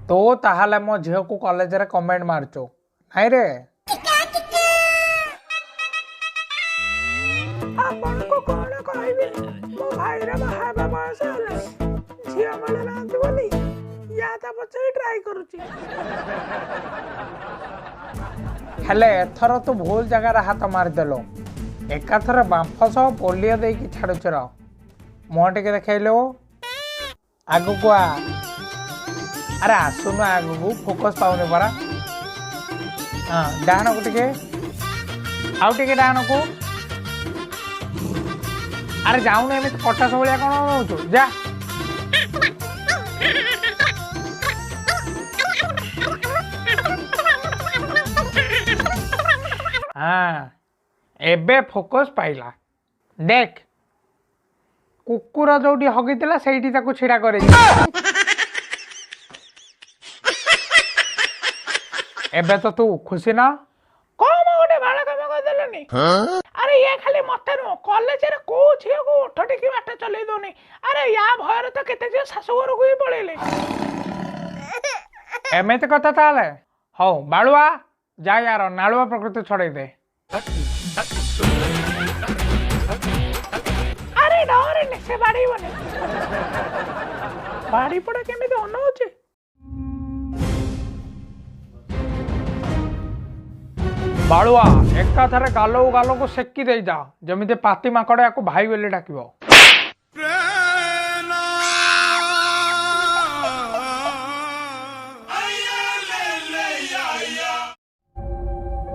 तो ताहले मो झील को कॉलेज रे कमेंट मारचो नहीं रे आपण को कोन कहबे मो भाई रे बाहा बयस हले झिया माने नांती बोली या ता पछे ट्राई करूची हेले एथर तू भूल जगह हाथ मारिदेलो एकाथर बांफ सह पोलियो देकी छाड़ुच र मुह टे देखल आग को आ अरे आसुन आग को फोकस पाऊनी परा हाँ डाण को टे आउ टे डाण को अरे जाऊन एम कटास भाया कौन हो जा हाँ एबे फोकस पाइला देख कुकुर जोटी हगिला से छिड़ा करे एबे तो तू खुशी ना कम गोटे भाड़ा काम करदेलनी अरे ये खाली मते नो कॉलेज रे को झियो को ओठ टिकी बाट चलै दोनी अरे या भयर तो केते जे सासु घर को ही पळेले एमेते कथा ताले हौ बाळुआ जा यार नालुआ प्रकृति छड़े दे अरे डरे ने से बाड़ी बने बाड़ी पड़ा केमिति अन होचे बाळुआ एका थरे गालो गालो को सेकी दे जा जमिते पाती माकड़ याको भाई बेले डाकिबो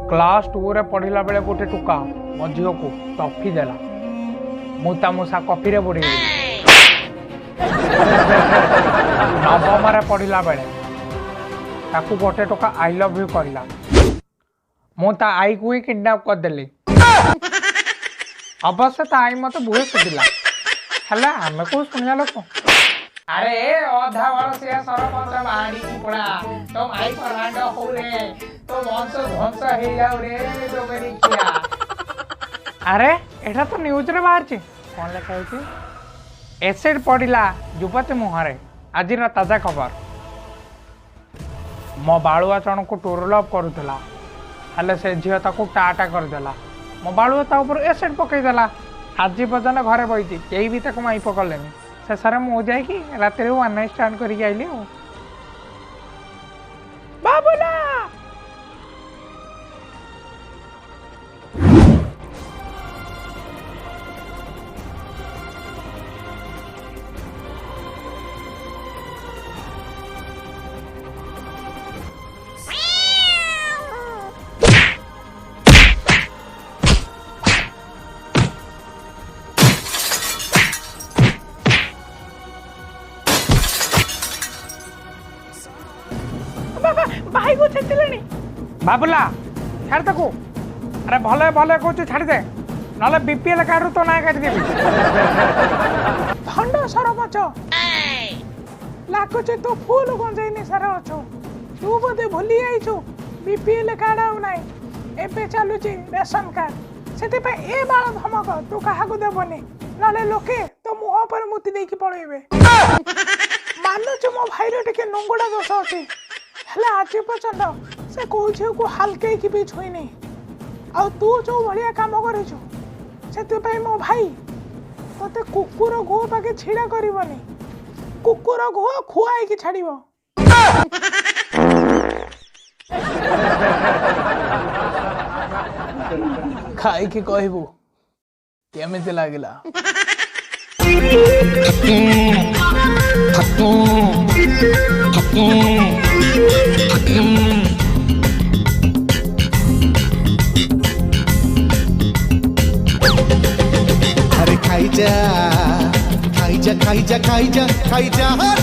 क्लास 2 रे पढ़िला बेले गोटे टुका मो झील को टॉफी देला मुता मुसा कॉफी रे बुड़ी नवम रे पढ़िला बेले ताकू गोटे टोका आई लव यू करला मु ता आई को ही किडनैप कर देली अवश्य ता आई मत बुहे सुदिला हला हमें को सुनिया लोक अरे अधा वर्षिया सरपंच बाड़ी कुपड़ा तुम आई फरांड हो रे तो वंश ध्वंस हे जाऊ रे तो मेरी किया अरे एटा तो न्यूज रे बाहर छी कोन लिखा है एसिड पड़िला युवती मुहरे आज ताजा खबर मो बालुआ चण को टूर लव करूला हेले से झील ताको टाटा करदेला मो बालुआ ता ऊपर एसिड पकईदेला आज पर्यटन घरे बही कहीं भी ताको माई पकड़लेनी शेष मु जाकि रात वन नाइट स्टैंड करके आइली बाबूला भाई को छेतिलेनी बाबुला छाड़ ताको अरे भले भले कहूँ छाड़ दे ना बीपीएल कार्ड तो ना काटिदेवी भंड सरपंच लागुचे तू फुल गंजाई निशार अच्छु तू बोधे भूली जाइछु बीपीएल कार्ड आउ नाई एबे चलुची रेशन कार्ड सेति पे ए बाळ धमक तू काहा को देबनी नाले लोके तो मुह पर मुति देकी पळेबे मानुछु मो भाई रे टिके नंगडा दोष अछि हेले आज पर्यंत से कोई झील को हल्के की भी छुई नहीं आ तू जो भलिया काम करिछु सेति पे मो भाई तते कुकुर घो पाके छिड़ा करबनी कुकुर घो खुआई की छाड़िबो खाई की कहबू केमिति लागिला अरे खाई जा खाई जा खाई जा खाई जा खाई जा रे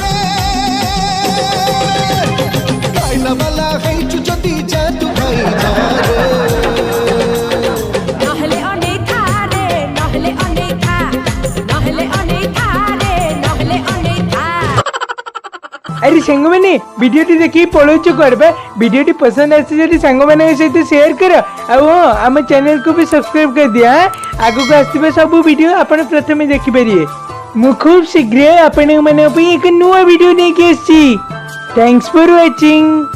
खाइला वाला है चुचती जा तू खाई जा रे नहले अनेखा रे नहले अनेखा नहले अनेखा रे नहले अनेखा अरे संग मैंने वीडियो देखी पळोचु करबे वीडियो पसंद आसी जदि संग माने सहित शेयर कर आम चैनल को भी सब्सक्राइब कर दिया आगु को आसबे सब वीडियो आपण प्रथमे देखि परिए मु खूब शीघ्र आपण माने एक नुवा वीडियो लेके आसी Thanks for watching.